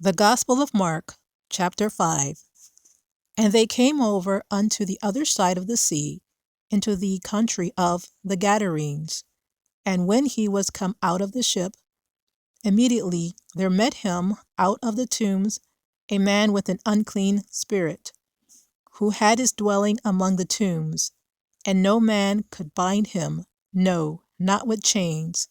The Gospel of Mark, chapter 5. And they came over unto the other side of the sea, into the country of the Gadarenes. And when he was come out of the ship, immediately there met him out of the tombs a man with an unclean spirit, who had his dwelling among the tombs, and no man could bind him, no, not with chains,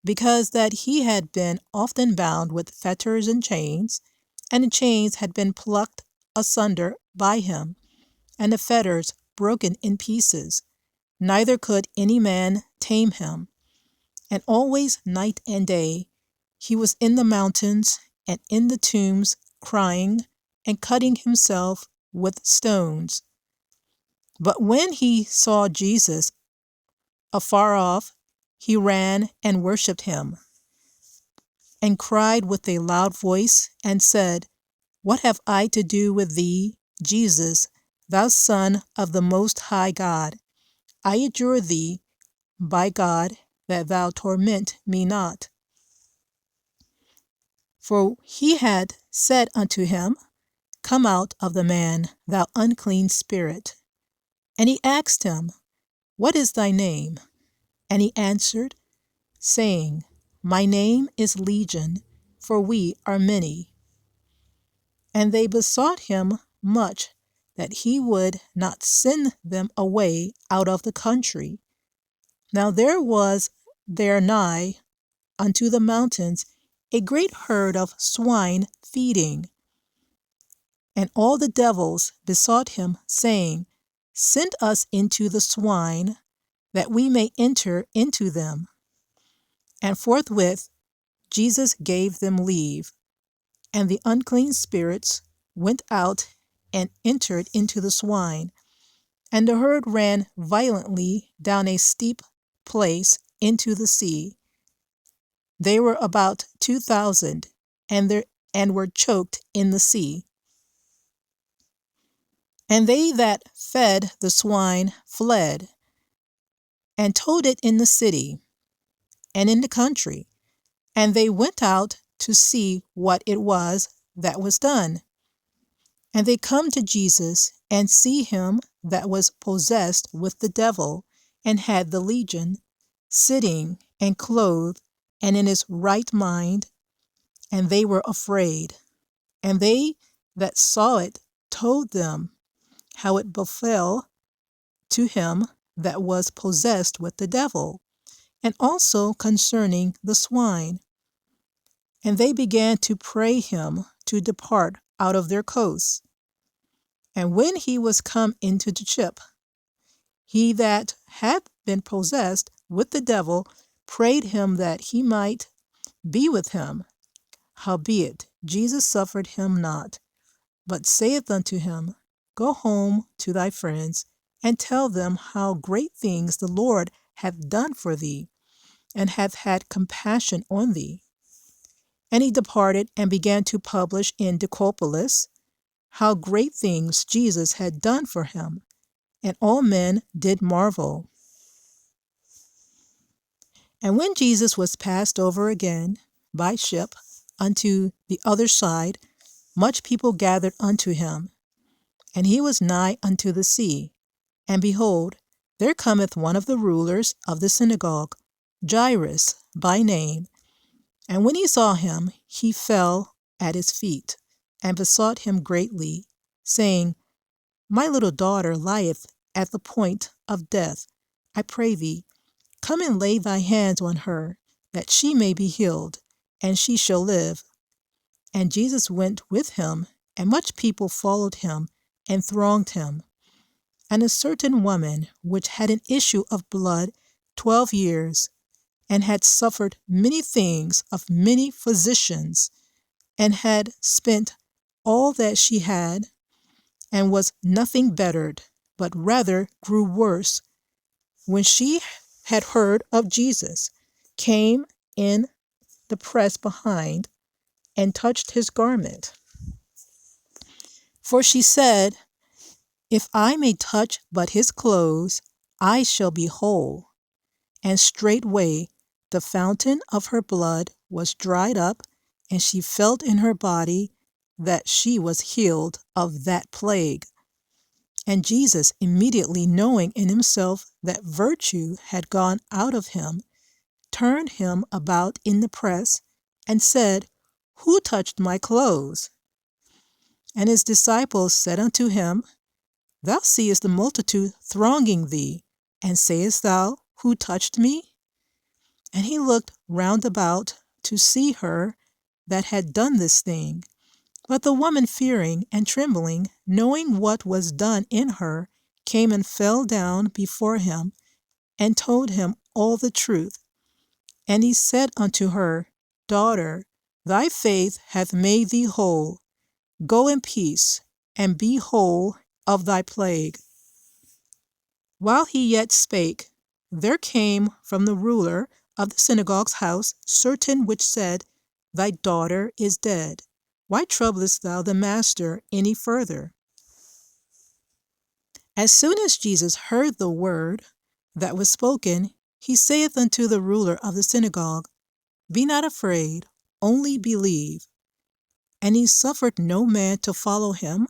because that he had been often bound with fetters and chains, and the chains had been plucked asunder by him, and the fetters broken in pieces, neither could any man tame him. And always night and day he was in the mountains and in the tombs, crying and cutting himself with stones. But when he saw Jesus afar off, he ran and worshipped him, and cried with a loud voice, and said, What have I to do with thee, Jesus, thou Son of the Most High God? I adjure thee by God that thou torment me not. For he had said unto him, Come out of the man, thou unclean spirit. And he asked him, What is thy name? And he answered, saying, My name is Legion, for we are many. And they besought him much that he would not send them away out of the country. Now there was there nigh unto the mountains a great herd of swine feeding. And all the devils besought him, saying, Send us into the swine, that we may enter into them. And forthwith Jesus gave them leave. And the unclean spirits went out and entered into the swine, and the herd ran violently down a steep place into the sea. They were about 2,000, and were choked in the sea. And they that fed the swine fled, and told it in the city and in the country, and they went out to see what it was that was done. And they come to Jesus, and see him that was possessed with the devil, and had the legion, sitting and clothed, and in his right mind, and they were afraid. And they that saw it told them how it befell to him that was possessed with the devil, and also concerning the swine. And they began to pray him to depart out of their coasts. And when he was come into the ship, he that had been possessed with the devil prayed him that he might be with him. Howbeit Jesus suffered him not, but saith unto him, Go home to thy friends, and tell them how great things the Lord hath done for thee, and hath had compassion on thee. And he departed and began to publish in Decapolis how great things Jesus had done for him, and all men did marvel. And when Jesus was passed over again by ship unto the other side, much people gathered unto him. And he was nigh unto the sea. And behold, there cometh one of the rulers of the synagogue, Jairus by name. And when he saw him, he fell at his feet, and besought him greatly, saying, My little daughter lieth at the point of death. I pray thee, come and lay thy hands on her, that she may be healed, and she shall live. And Jesus went with him, and much people followed him, and thronged him. And a certain woman, which had an issue of blood 12 years, and had suffered many things of many physicians, and had spent all that she had, and was nothing bettered, but rather grew worse, when she had heard of Jesus, came in the press behind, and touched his garment. For she said, If I may touch but his clothes, I shall be whole. And straightway the fountain of her blood was dried up, and she felt in her body that she was healed of that plague. And Jesus, immediately knowing in himself that virtue had gone out of him, turned him about in the press, and said, Who touched my clothes? And his disciples said unto him, Thou seest the multitude thronging thee, and sayest thou, Who touched me? And he looked round about to see her that had done this thing. But the woman, fearing and trembling, knowing what was done in her, came and fell down before him, and told him all the truth. And he said unto her, Daughter, thy faith hath made thee whole. Go in peace, and be whole of thy plague. While he yet spake, there came from the ruler of the synagogue's house certain which said, Thy daughter is dead. Why troublest thou the master any further? As soon as Jesus heard the word that was spoken, he saith unto the ruler of the synagogue, Be not afraid, only believe. And he suffered no man to follow him,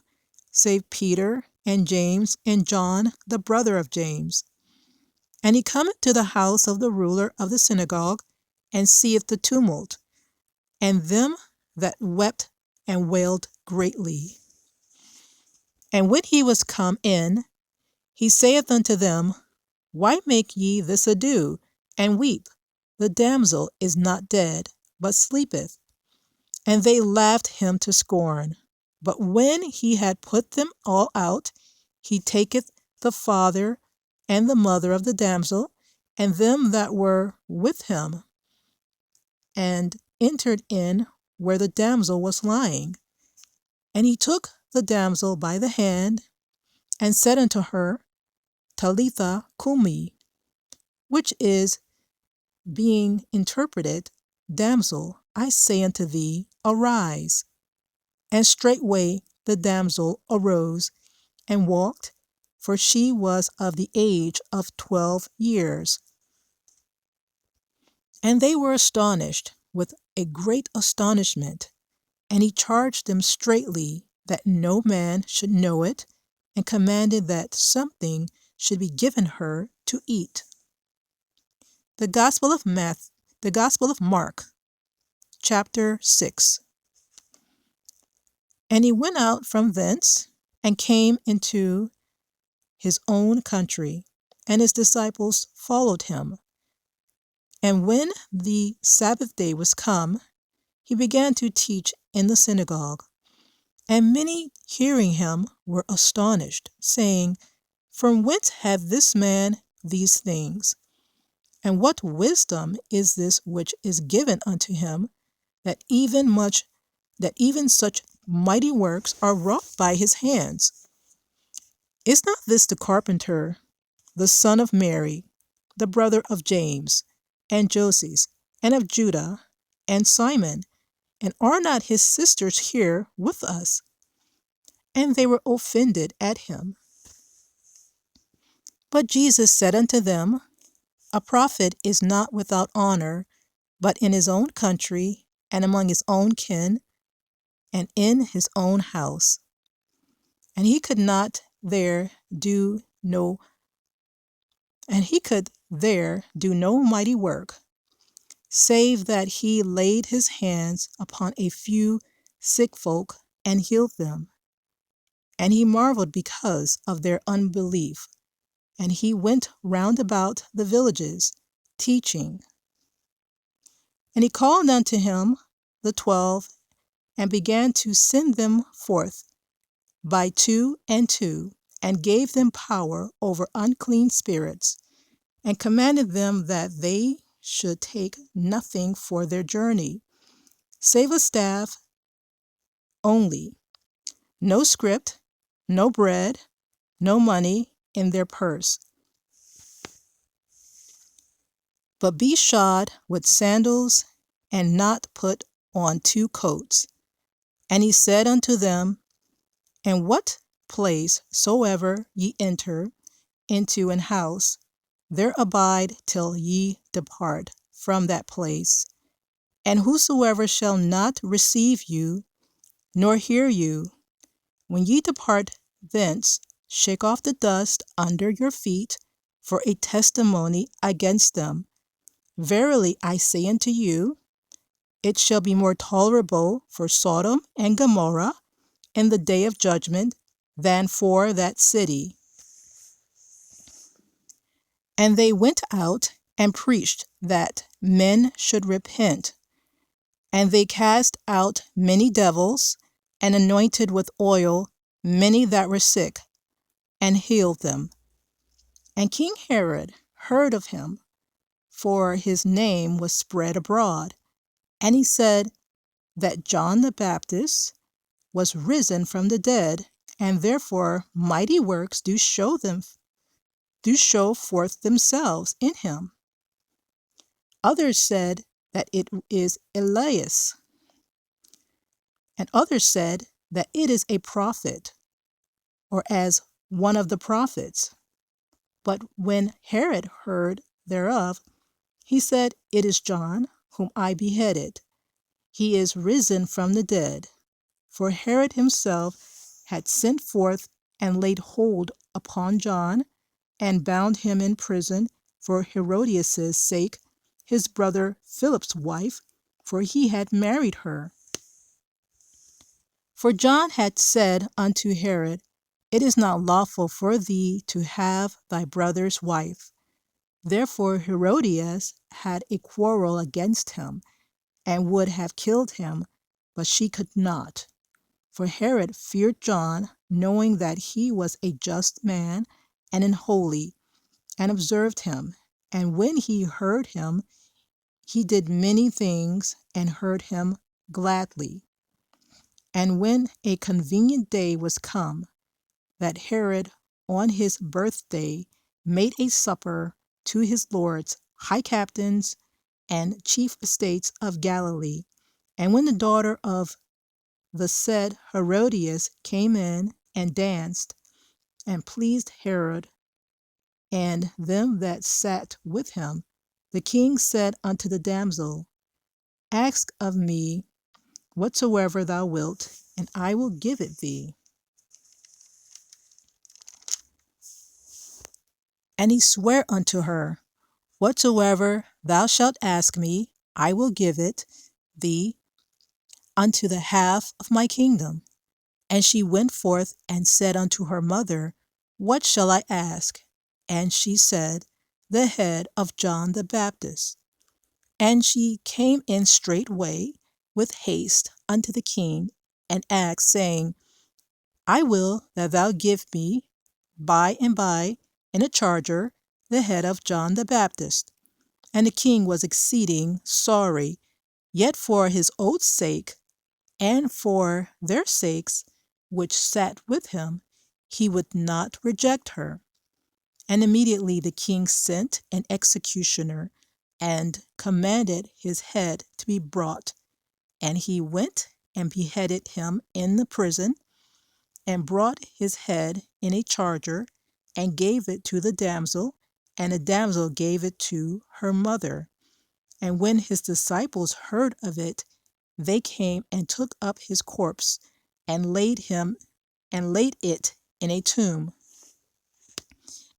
save Peter and James and John, the brother of James. And he cometh to the house of the ruler of the synagogue, and seeth the tumult, and them that wept and wailed greatly. And when he was come in, he saith unto them, Why make ye this ado, and weep? The damsel is not dead, but sleepeth. And they laughed him to scorn. But when he had put them all out, he taketh the father and the mother of the damsel, and them that were with him, and entered in where the damsel was lying. And he took the damsel by the hand, and said unto her, Talitha cumi, which is, being interpreted, Damsel, I say unto thee, arise. And straightway the damsel arose, and walked, for she was of the age of 12 years. And they were astonished with a great astonishment. And he charged them straitly that no man should know it, and commanded that something should be given her to eat. The Gospel of Mark, chapter 6. And he went out from thence, and came into his own country, and his disciples followed him. And when the Sabbath day was come, he began to teach in the synagogue. And many hearing him were astonished, saying, From whence hath this man these things? And what wisdom is this which is given unto him, that even such mighty works are wrought by his hands? Is not this the carpenter, the son of Mary, the brother of James, and Joses, and of Judah, and Simon? And are not his sisters here with us? And they were offended at him. But Jesus said unto them, A prophet is not without honor, but in his own country, and among his own kin, and in his own house. And he could there do no mighty work, save that he laid his hands upon a few sick folk and healed them. And he marveled because of their unbelief. And he went round about the villages, teaching. And he called unto him the 12, and began to send them forth by 2 and 2, and gave them power over unclean spirits, and commanded them that they should take nothing for their journey, save a staff only, no scrip, no bread, no money in their purse, but be shod with sandals, and not put on 2 coats. And he said unto them, In what place soever ye enter into an house, there abide till ye depart from that place. And whosoever shall not receive you, nor hear you, when ye depart thence, shake off the dust under your feet for a testimony against them. Verily I say unto you, it shall be more tolerable for Sodom and Gomorrah in the day of judgment than for that city. And they went out and preached that men should repent. And they cast out many devils, and anointed with oil many that were sick, and healed them. And King Herod heard of him, for his name was spread abroad. And he said that John the Baptist was risen from the dead, and therefore mighty works do show forth themselves in him. Others said that it is Elias, and others said that it is a prophet, or as one of the prophets. But when Herod heard thereof, he said, It is John, whom I beheaded. He is risen from the dead. For Herod himself had sent forth and laid hold upon John, and bound him in prison for Herodias' sake, his brother Philip's wife, for he had married her. For John had said unto Herod, It is not lawful for thee to have thy brother's wife. Therefore Herodias had a quarrel against him, and would have killed him, but she could not. For Herod feared John, knowing that he was a just man and an holy, and observed him. And when he heard him, he did many things, and heard him gladly. And when a convenient day was come, that Herod on his birthday made a supper to his lords, high captains, and chief estates of Galilee. And when the daughter of the said Herodias came in and danced, and pleased Herod and them that sat with him, the king said unto the damsel, Ask of me whatsoever thou wilt, and I will give it thee. And he sware unto her, Whatsoever thou shalt ask me, I will give it thee unto the half of my kingdom. And she went forth and said unto her mother, What shall I ask? And she said, The head of John the Baptist. And she came in straightway with haste unto the king, and asked, saying, I will that thou give me by and by in a charger the head of John the Baptist. And the king was exceeding sorry, yet for his oath's sake, and for their sakes which sat with him, he would not reject her. And immediately the king sent an executioner, and commanded his head to be brought. And he went and beheaded him in the prison, and brought his head in a charger, and gave it to the damsel, and the damsel gave it to her mother. And when his disciples heard of it, they came and took up his corpse, and laid it in a tomb.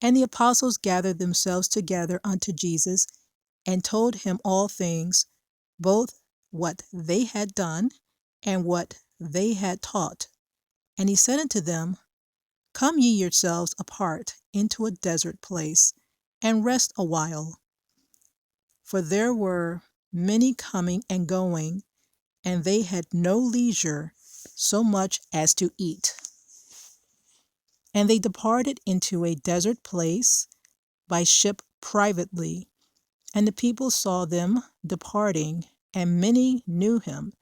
And the apostles gathered themselves together unto Jesus, and told him all things, both what they had done, and what they had taught. And he said unto them, Come ye yourselves apart into a desert place, and rest a while. For there were many coming and going, and they had no leisure so much as to eat. And they departed into a desert place by ship privately. And the people saw them departing, and many knew him,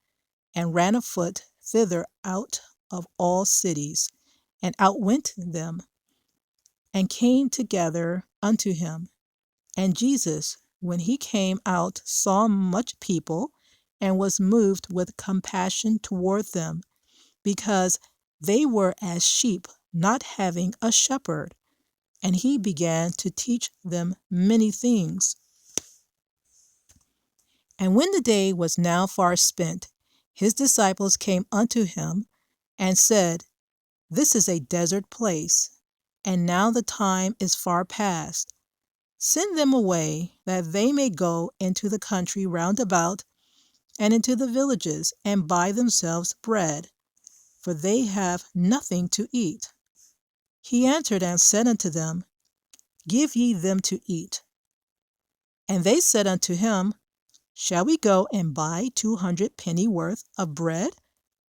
and ran afoot thither out of all cities, and outwent them, and came together unto him. And Jesus, when he came out, saw much people, and was moved with compassion toward them, because they were as sheep not having a shepherd. And he began to teach them many things. And when the day was now far spent, his disciples came unto him and said, This is a desert place, and now the time is far past. Send them away, that they may go into the country round about, and into the villages, and buy themselves bread, for they have nothing to eat. He answered and said unto them, Give ye them to eat. And they said unto him, Shall we go and buy 200 penny worth of bread,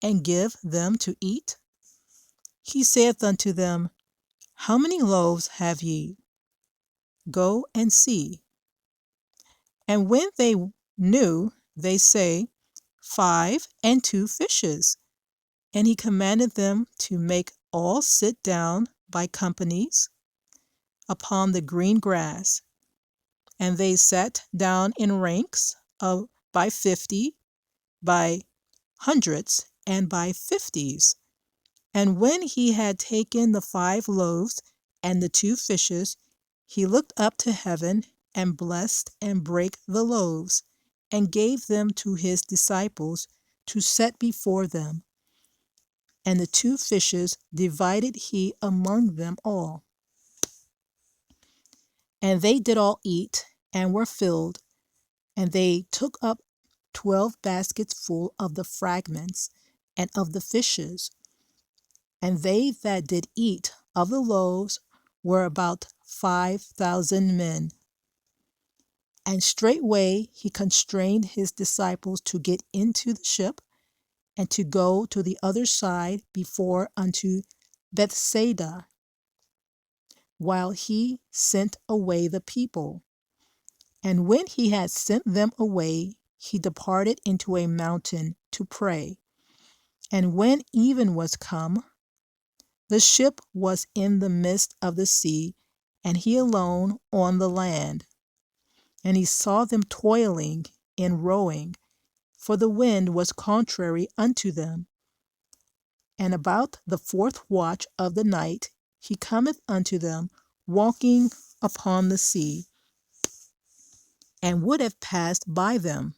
and give them to eat? He saith unto them, How many loaves have ye? Go and see. And when they knew, they say, 5 and 2 fishes. And he commanded them to make all sit down by companies upon the green grass. And they sat down in ranks of by 50, by hundreds, and by 50s. And when he had taken the 5 loaves and the 2 fishes, he looked up to heaven, and blessed, and brake the loaves, and gave them to his disciples to set before them. And the 2 fishes divided he among them all. And they did all eat, and were filled, and they took up 12 baskets full of the fragments and of the fishes. And they that did eat of the loaves were about 5,000 men. And straightway he constrained his disciples to get into the ship, and to go to the other side before unto Bethsaida, while he sent away the people. And when he had sent them away, he departed into a mountain to pray. And when even was come, the ship was in the midst of the sea, and he alone on the land. And he saw them toiling in rowing, for the wind was contrary unto them. And about the 4th watch of the night he cometh unto them, walking upon the sea, and would have passed by them.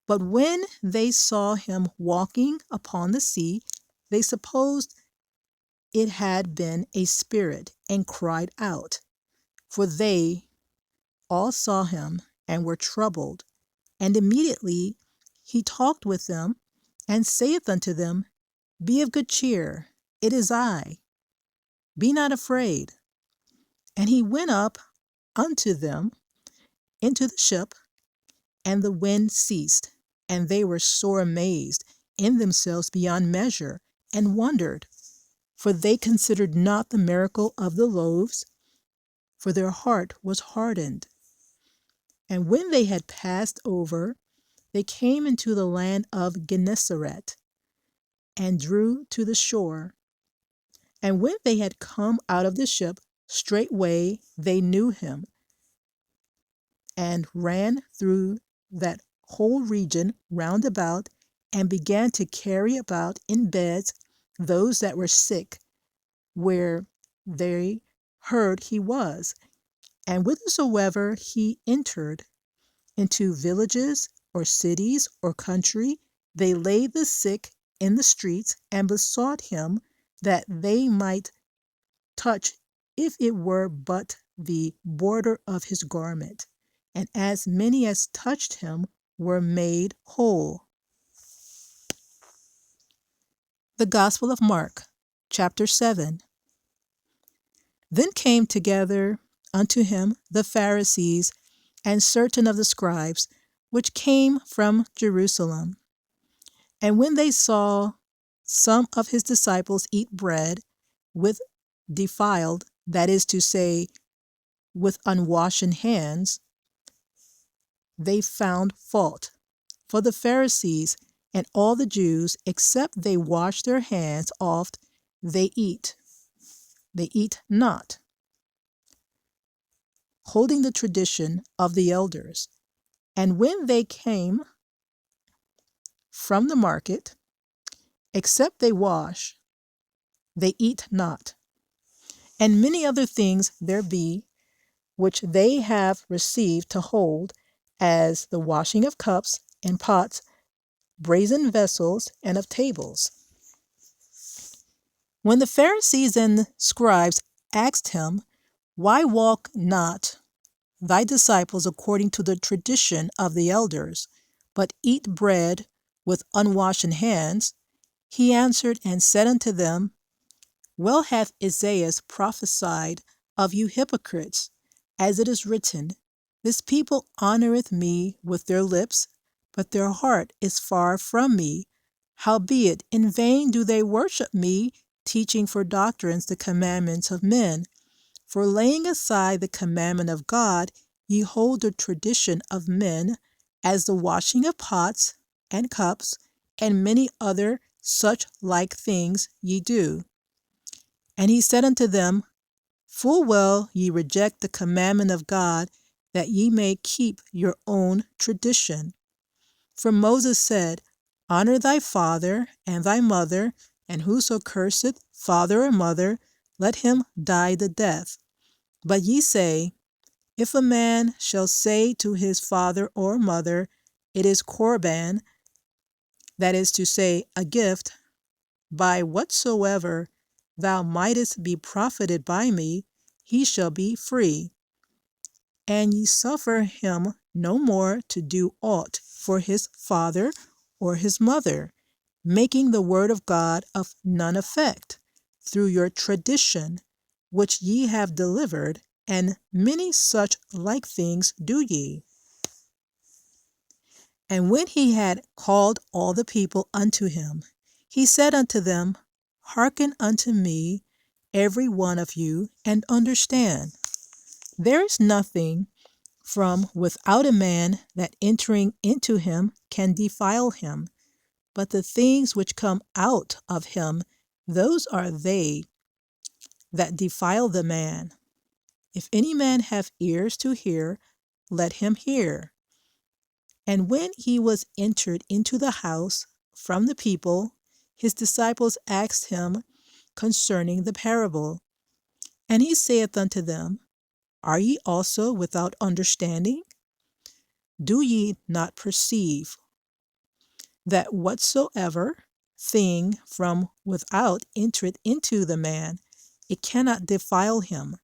But when they saw him walking upon the sea, they supposed it had been a spirit, and cried out. For they all saw him, and were troubled. And immediately he talked with them, and saith unto them, Be of good cheer, it is I, be not afraid. And he went up unto them into the ship, and the wind ceased, and they were sore amazed in themselves beyond measure, and wondered, for they considered not the miracle of the loaves, for their heart was hardened. And when they had passed over, they came into the land of Gennesaret, and drew to the shore. And when they had come out of the ship, straightway they knew him, and ran through that whole region round about, and began to carry about in beds those that were sick, where they heard he was. And whithersoever he entered into villages or cities or country, they laid the sick in the streets, and besought him that they might touch, if it were but the border of his garment. And as many as touched him were made whole. The Gospel of Mark, chapter 7. Then came together unto him the Pharisees and certain of the scribes, which came from Jerusalem. And when they saw some of his disciples eat bread with defiled, that is to say, with unwashen hands, they found fault. For the Pharisees and all the Jews, except they wash their hands oft, they eat not, holding the tradition of the elders. And when they came from the market, except they wash, they eat not. And many other things there be, which they have received to hold, as the washing of cups and pots, brazen vessels, and of tables. When the Pharisees and scribes asked him, Why walk not thy disciples according to the tradition of the elders, but eat bread with unwashed hands? He answered and said unto them, Well hath Isaiah prophesied of you hypocrites, as it is written, This people honoureth me with their lips, but their heart is far from me. Howbeit in vain do they worship me, teaching for doctrines the commandments of men. For laying aside the commandment of God, ye hold the tradition of men, as the washing of pots and cups, and many other such like things ye do. And he said unto them, Full well ye reject the commandment of God, that ye may keep your own tradition. For Moses said, Honor thy father and thy mother, and whoso curseth father or mother, let him die the death. But ye say, If a man shall say to his father or mother, It is Corban, that is to say, a gift, by whatsoever thou mightest be profited by me, he shall be free. And ye suffer him no more to do aught for his father or his mother, making the word of God of none effect, through your tradition, which ye have delivered, and many such like things do ye. And when he had called all the people unto him, he said unto them, Hearken unto me, every one of you, and understand. There is nothing from without a man that entering into him can defile him, but the things which come out of him, those are they that defile the man. If any man have ears to hear, let him hear. And when he was entered into the house from the people, his disciples asked him concerning the parable. And he saith unto them, Are ye also without understanding? Do ye not perceive that whatsoever thing from without entereth into the man, it cannot defile him,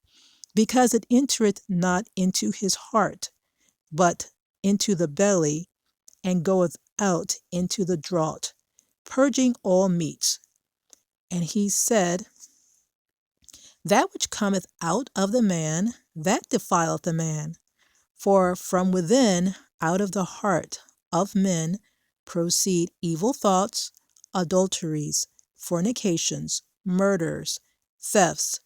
because it entereth not into his heart, but into the belly, and goeth out into the draught, purging all meats? And he said, That which cometh out of the man, that defileth the man. For from within, out of the heart of men, proceed evil thoughts, adulteries, fornications, murders, thefts,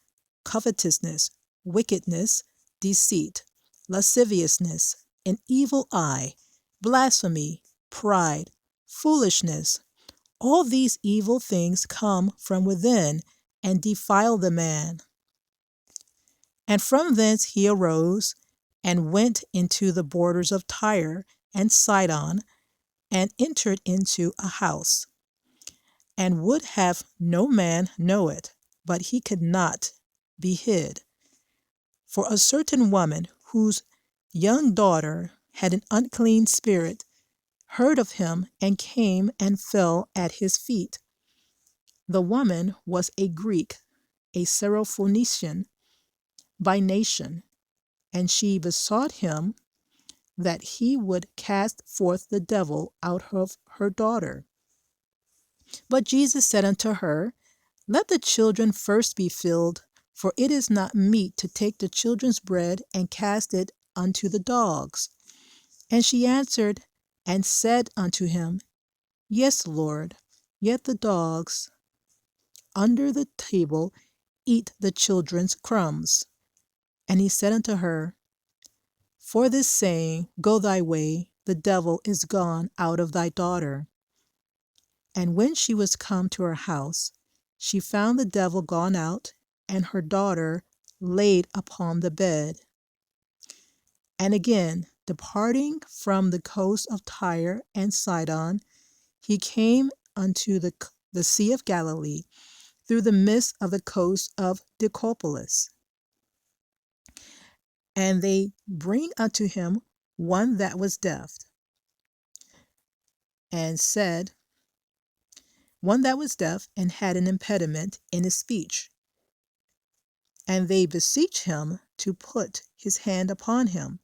covetousness, wickedness, deceit, lasciviousness, an evil eye, blasphemy, pride, foolishness. All these evil things come from within, and defile the man. And from thence he arose, and went into the borders of Tyre and Sidon, and entered into a house, and would have no man know it, but he could not be hid. For a certain woman, whose young daughter had an unclean spirit, heard of him, and came and fell at his feet. The woman was a Greek, a Syrophoenician by nation, and she besought him that he would cast forth the devil out of her daughter. But Jesus said unto her, Let the children first be filled, for it is not meet to take the children's bread and cast it unto the dogs. And she answered and said unto him, Yes, Lord, yet the dogs under the table eat the children's crumbs. And he said unto her, For this saying, Go thy way, the devil is gone out of thy daughter. And when she was come to her house, she found the devil gone out, and her daughter laid upon the bed. And again, departing from the coast of Tyre and Sidon, he came unto the Sea of Galilee, through the midst of the coast of Decapolis. And they bring unto him one that was deaf, and said, one that was deaf and had an impediment in his speech. And they beseeched him to put his hand upon him.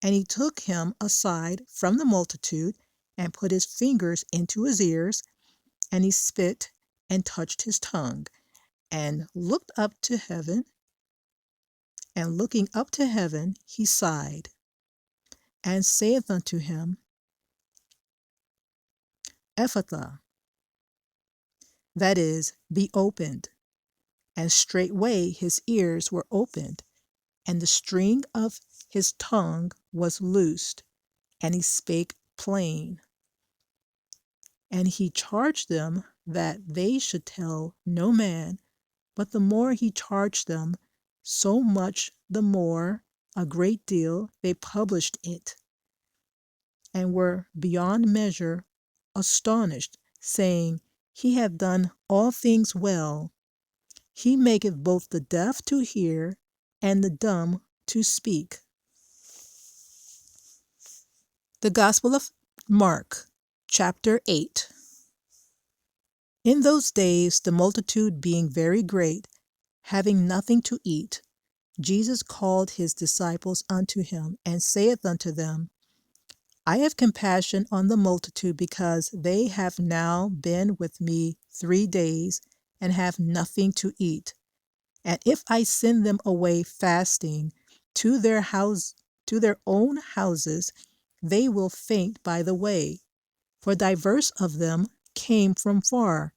And he took him aside from the multitude, and put his fingers into his ears, and he spit and touched his tongue, and looked up to heaven. And looking up to heaven, he sighed, and saith unto him, Ephphatha, that is, be opened. And straightway his ears were opened, and the string of his tongue was loosed, and he spake plain. And he charged them that they should tell no man, but the more he charged them, so much the more, a great deal, they published it, and were beyond measure astonished, saying, He hath done all things well. He maketh both the deaf to hear, and the dumb to speak. The Gospel of Mark, chapter 8. In those days, the multitude being very great, having nothing to eat, Jesus called his disciples unto him, and saith unto them, I have compassion on the multitude, because they have now been with me 3 days, and have nothing to eat. And if I send them away fasting to their own houses, they will faint by the way, for divers of them came from far.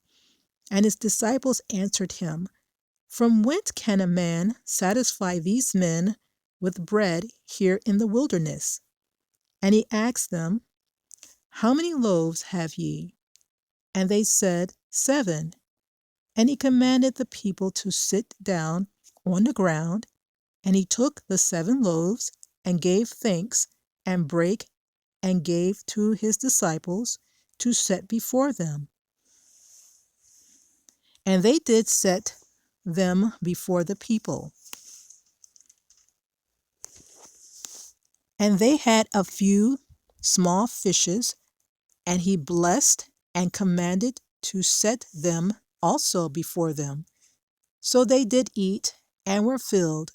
And his disciples answered him, From whence can a man satisfy these men with bread here in the wilderness? And he asked them, How many loaves have ye? And they said, 7. And he commanded the people to sit down on the ground. And he took the 7 loaves, and gave thanks, and brake, and gave to his disciples to set before them. And they did set them before the people. And they had a few small fishes, and he blessed and commanded to set them also before them. So they did eat, and were filled.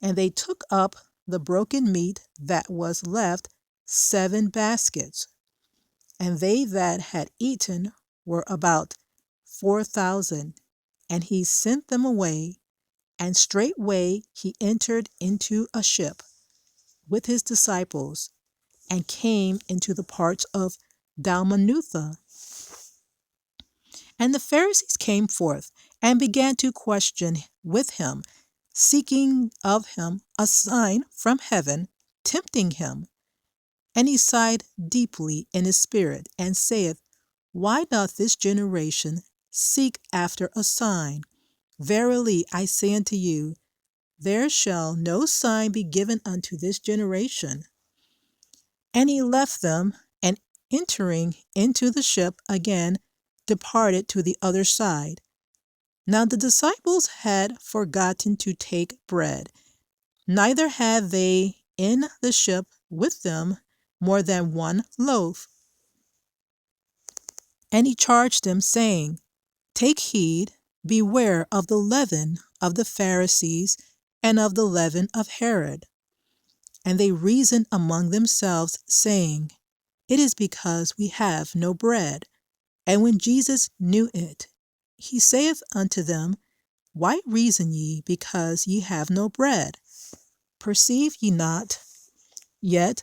And they took up the broken meat that was left, 7 baskets. And they that had eaten were about 4,000. And he sent them away, and straightway he entered into a ship with his disciples, and came into the parts of Dalmanutha. And the Pharisees came forth, and began to question with him, seeking of him a sign from heaven, tempting him. And he sighed deeply in his spirit, and saith, Why doth this generation seek after a sign? Verily I say unto you, there shall no sign be given unto this generation. And he left them, and entering into the ship again, departed to the other side. Now the disciples had forgotten to take bread, neither had they in the ship with them more than 1 loaf. And he charged them, saying, Take heed, beware of the leaven of the Pharisees, and of the leaven of Herod. And they reasoned among themselves, saying, It is because we have no bread. And when Jesus knew it, he saith unto them, Why reason ye, because ye have no bread? Perceive ye not, yet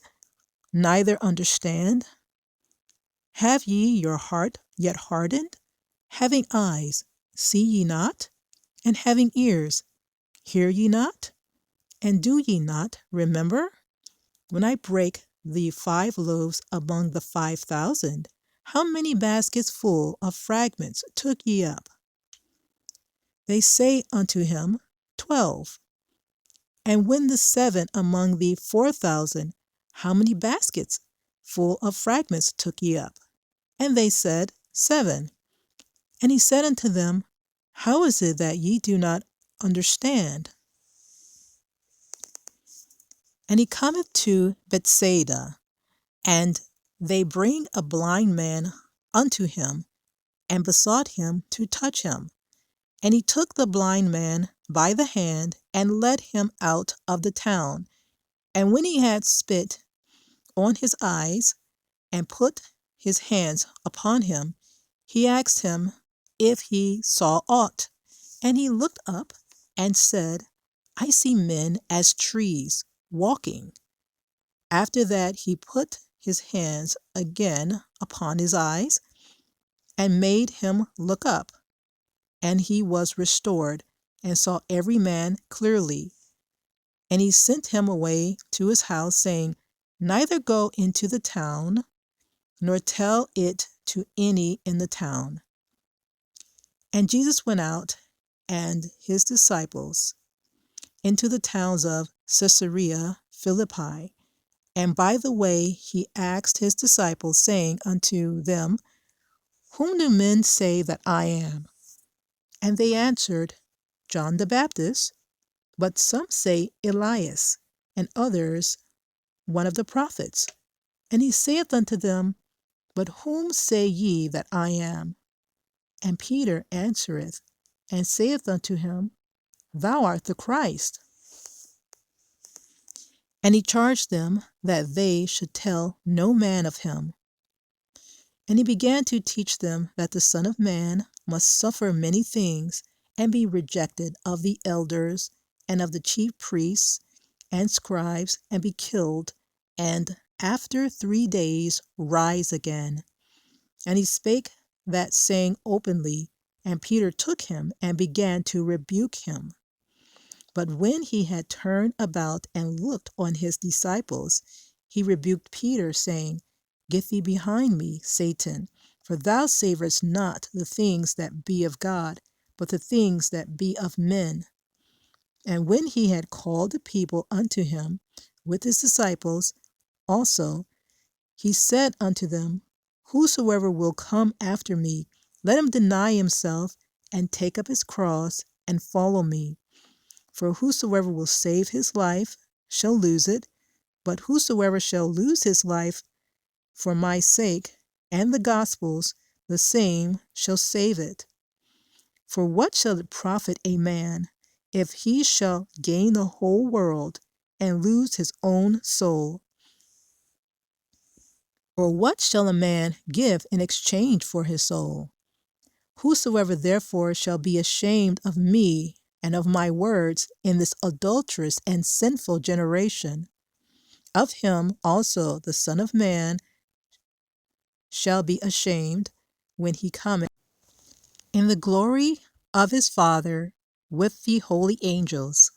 neither understand? Have ye your heart yet hardened? Having eyes, see ye not? And having ears, hear ye not? And do ye not remember? When I brake the 5 loaves among the 5,000, how many baskets full of fragments took ye up? They say unto him, 12. And when the 7 among the 4,000, how many baskets full of fragments took ye up? And they said, 7. And he said unto them, How is it that ye do not understand? And he cometh to Bethsaida, and they bring a blind man unto him, and besought him to touch him. And he took the blind man by the hand, and led him out of the town. And when he had spit on his eyes, and put his hands upon him, he asked him if he saw aught. And he looked up, and said, I see men as trees, walking. After that he put his hands again upon his eyes, and made him look up. And he was restored, and saw every man clearly. And he sent him away to his house, saying, Neither go into the town, nor tell it to any in the town. And Jesus went out, and his disciples, into the towns of Caesarea Philippi. And by the way he asked his disciples, saying unto them, Whom do men say that I am? And they answered, John the Baptist, but some say Elias, and others one of the prophets. And he saith unto them, But whom say ye that I am? And Peter answereth, and saith unto him, Thou art the Christ. And he charged them that they should tell no man of him. And he began to teach them that the Son of Man must suffer many things, and be rejected of the elders, and of the chief priests and scribes, and be killed, and after 3 days rise again. And he spake that saying openly, and Peter took him, and began to rebuke him. But when he had turned about and looked on his disciples, he rebuked Peter, saying, Get thee behind me, Satan, for thou savorest not the things that be of God, but the things that be of men. And when he had called the people unto him with his disciples also, he said unto them, Whosoever will come after me, let him deny himself, and take up his cross, and follow me. For whosoever will save his life shall lose it, but whosoever shall lose his life for my sake and the gospel's, the same shall save it. For what shall it profit a man, if he shall gain the whole world, and lose his own soul? Or what shall a man give in exchange for his soul? Whosoever therefore shall be ashamed of me and of my words in this adulterous and sinful generation, of him also the Son of Man shall be ashamed when he cometh in the glory of his Father with the holy angels.